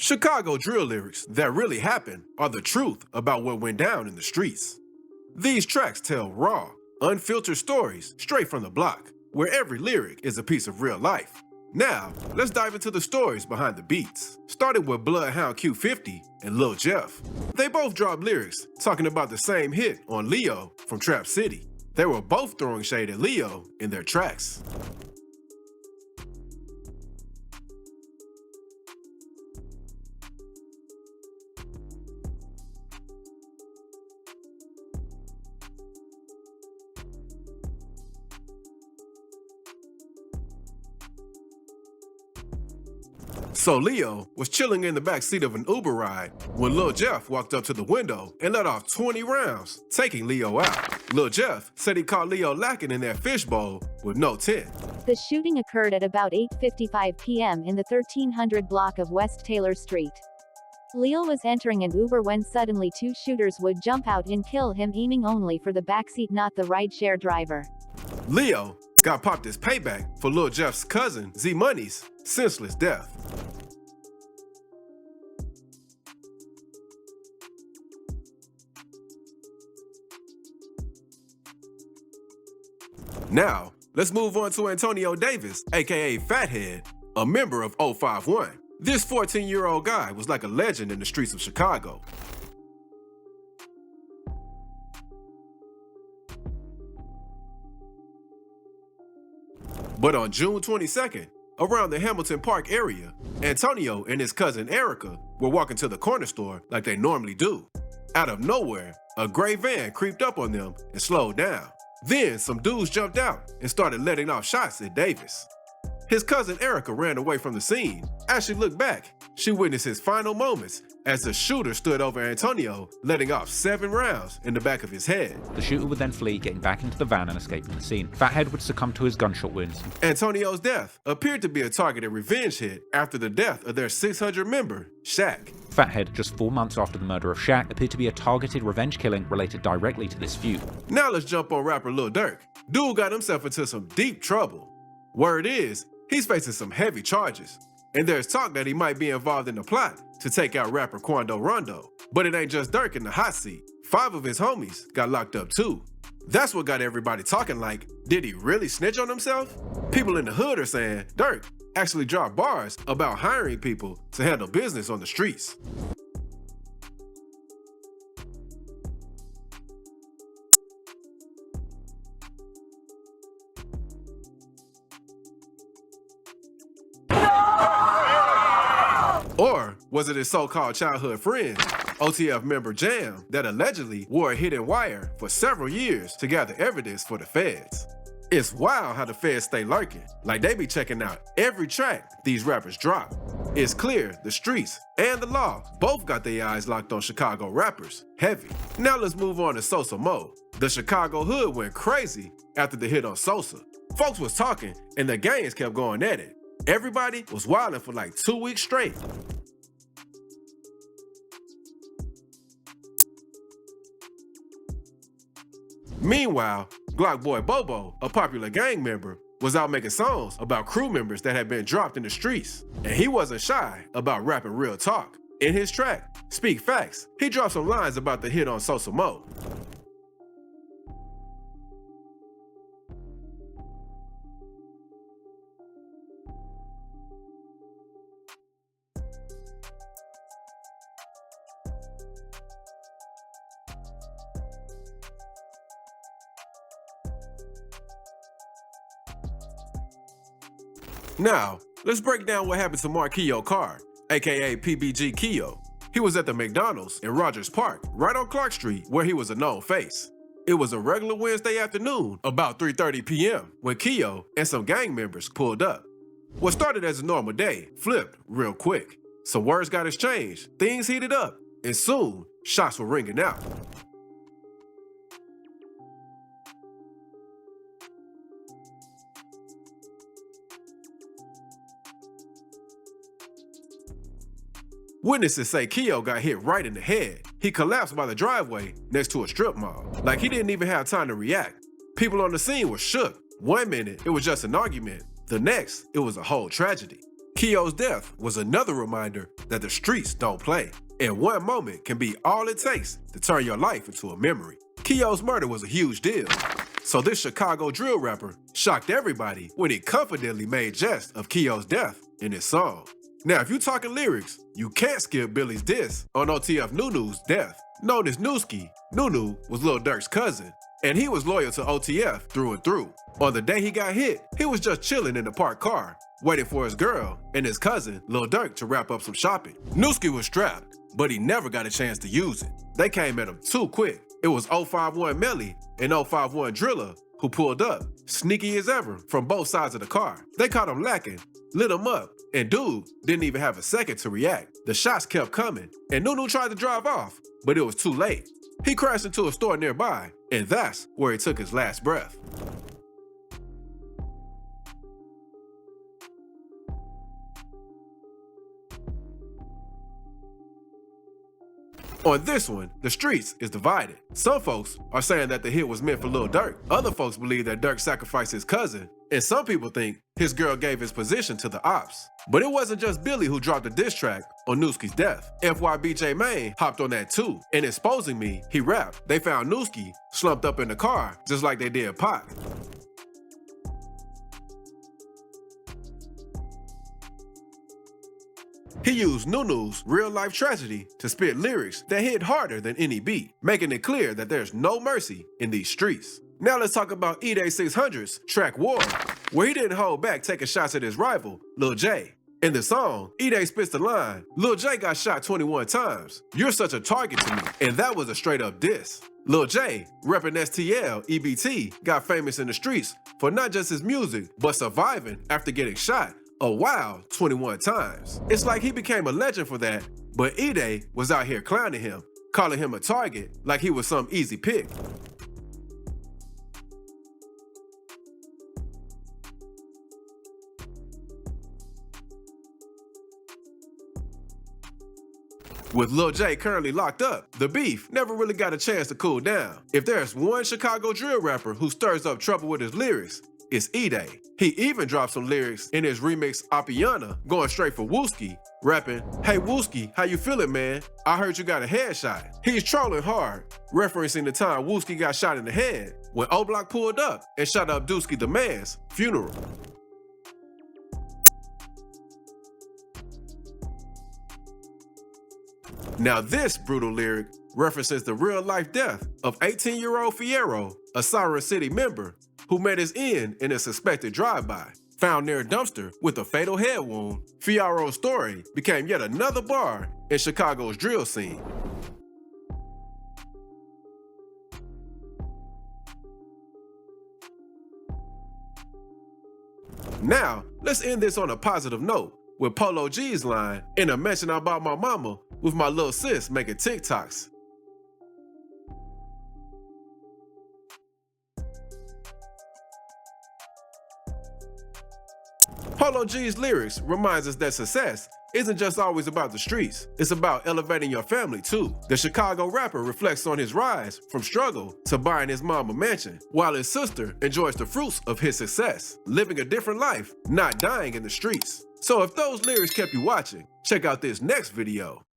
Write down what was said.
Chicago drill lyrics that really happen are the truth about what went down in the streets. These tracks tell raw, unfiltered stories straight from the block, where every lyric is a piece of real life. Now, let's dive into the stories behind the beats, starting with Bloodyhound Q50 and Lil Jeff. They both dropped lyrics talking about the same hit on Leo from Trap City. They were both throwing shade at Leo in their tracks. So Leo was chilling in the back seat of an Uber ride when Lil Jeff walked up to the window and let off 20 rounds, taking Leo out. Lil Jeff said he caught Leo lacking in that fishbowl with no tint. The shooting occurred at about 8:55 p.m. in the 1300 block of West Taylor Street. Leo was entering an Uber when suddenly two shooters would jump out and kill him, aiming only for the backseat, not the rideshare driver. Leo got popped as payback for Lil Jeff's cousin Z Money's senseless death. Now, let's move on to Antonio Davis, aka Fathead, a member of 051. This 14-year-old guy was like a legend in the streets of Chicago. But on June 22nd, around the Hamilton Park area, Antonio and his cousin Erica were walking to the corner store like they normally do. Out of nowhere, a gray van creeped up on them and slowed down. Then some dudes jumped out and started letting off shots at Davis. His cousin Erica ran away from the scene. As she looked back, she witnessed his final moments as the shooter stood over Antonio, letting off 7 rounds in the back of his head. The shooter would then flee, getting back into the van and escaping the scene. Fathead would succumb to his gunshot wounds. Antonio's death appeared to be a targeted revenge hit after the death of their 600 member, Shaq. Fathead, just 4 months after the murder of Shaq, appeared to be a targeted revenge killing related directly to this feud. Now let's jump on rapper Lil Durk. Dude got himself into some deep trouble. Word is, he's facing some heavy charges, and there's talk that he might be involved in the plot to take out rapper Quando Rondo. But it ain't just Durk in the hot seat. 5 of his homies got locked up too. That's what got everybody talking like, did he really snitch on himself? People in the hood are saying Durk actually dropped bars about hiring people to handle business on the streets. Or was it his so-called childhood friend, OTF member Jam, that allegedly wore a hidden wire for several years to gather evidence for the feds? It's wild how the feds stay lurking, like they be checking out every track these rappers drop. It's clear the streets and the law both got their eyes locked on Chicago rappers, heavy. Now let's move on to Sosa Mo. The Chicago hood went crazy after the hit on Sosa. Folks was talking and the gangs kept going at it. Everybody was wilding for like 2 weeks straight. Meanwhile, Glock Boy Bobo, a popular gang member, was out making songs about crew members that had been dropped in the streets. And he wasn't shy about rapping real talk. In his track, Speak Facts, he dropped some lines about the hit on Sosa Mo. Now, let's break down what happened to Marquillo Carr, aka PBG Keo. He was at the McDonald's in Rogers Park, right on Clark Street, where he was a known face. It was a regular Wednesday afternoon, about 3:30 p.m., when Keo and some gang members pulled up. What started as a normal day flipped real quick. Some words got exchanged, things heated up, and soon, shots were ringing out. Witnesses say Keo got hit right in the head. He collapsed by the driveway next to a strip mall. Like he didn't even have time to react. People on the scene were shook. 1 minute, it was just an argument. The next, it was a whole tragedy. Keo's death was another reminder that the streets don't play, and one moment can be all it takes to turn your life into a memory. Keo's murder was a huge deal, so this Chicago drill rapper shocked everybody when he confidently made jest of Keo's death in his song. Now, if you talking lyrics, you can't skip Billy's diss on OTF Nunu's death. Known as Newski, Nunu was Lil Durk's cousin, and he was loyal to OTF through and through. On the day he got hit, he was just chilling in the parked car, waiting for his girl and his cousin, Lil Durk, to wrap up some shopping. Newski was strapped, but he never got a chance to use it. They came at him too quick. It was 051 Melly and 051 Driller who pulled up, sneaky as ever, from both sides of the car. They caught him lacking, lit him up, and dude didn't even have a second to react. The shots kept coming, and Nunu tried to drive off, but it was too late. He crashed into a store nearby, and that's where he took his last breath. On this one, the streets is divided. Some folks are saying that the hit was meant for Lil Durk. Other folks believe that Durk sacrificed his cousin, and some people think his girl gave his position to the ops. But it wasn't just Billy who dropped a diss track on Newski's death. FYBJ Maine hopped on that too, and exposing me, he rapped. They found Newski slumped up in the car, just like they did Pac. He used Nunu's real-life tragedy to spit lyrics that hit harder than any beat, making it clear that there's no mercy in these streets. Now let's talk about Ahhh 600's track War, where he didn't hold back taking shots at his rival, Lil J. In the song, Ahhh spits the line, "Lil J got shot 21 times. You're such a target to me," and that was a straight-up diss. Lil J, reppin' STL, EBT, got famous in the streets for not just his music, but surviving after getting shot a wild 21 times. It's like he became a legend for that, but Ahhh was out here clowning him, calling him a target like he was some easy pick. With Lil J currently locked up, the beef never really got a chance to cool down. If there's one Chicago drill rapper who stirs up trouble with his lyrics, it's Ahhh. He even dropped some lyrics in his remix Appiana, going straight for Wooski, rapping, "Hey Wooski, how you feeling, man? I heard you got a headshot." He's trolling hard, referencing the time Wooski got shot in the head when O-Block pulled up and shot up Dooski the Man's funeral. Now this brutal lyric references the real-life death of 18-year-old Fierro, a Siren City member, who met his end in a suspected drive-by. Found near a dumpster with a fatal head wound, Fierro's story became yet another bar in Chicago's drill scene. Now, let's end this on a positive note with Polo G's line in a mention about my mama with my little sis making TikToks. Polo G's lyrics reminds us that success isn't just always about the streets, it's about elevating your family too. The Chicago rapper reflects on his rise from struggle to buying his mom a mansion, while his sister enjoys the fruits of his success, living a different life, not dying in the streets. So if those lyrics kept you watching, check out this next video.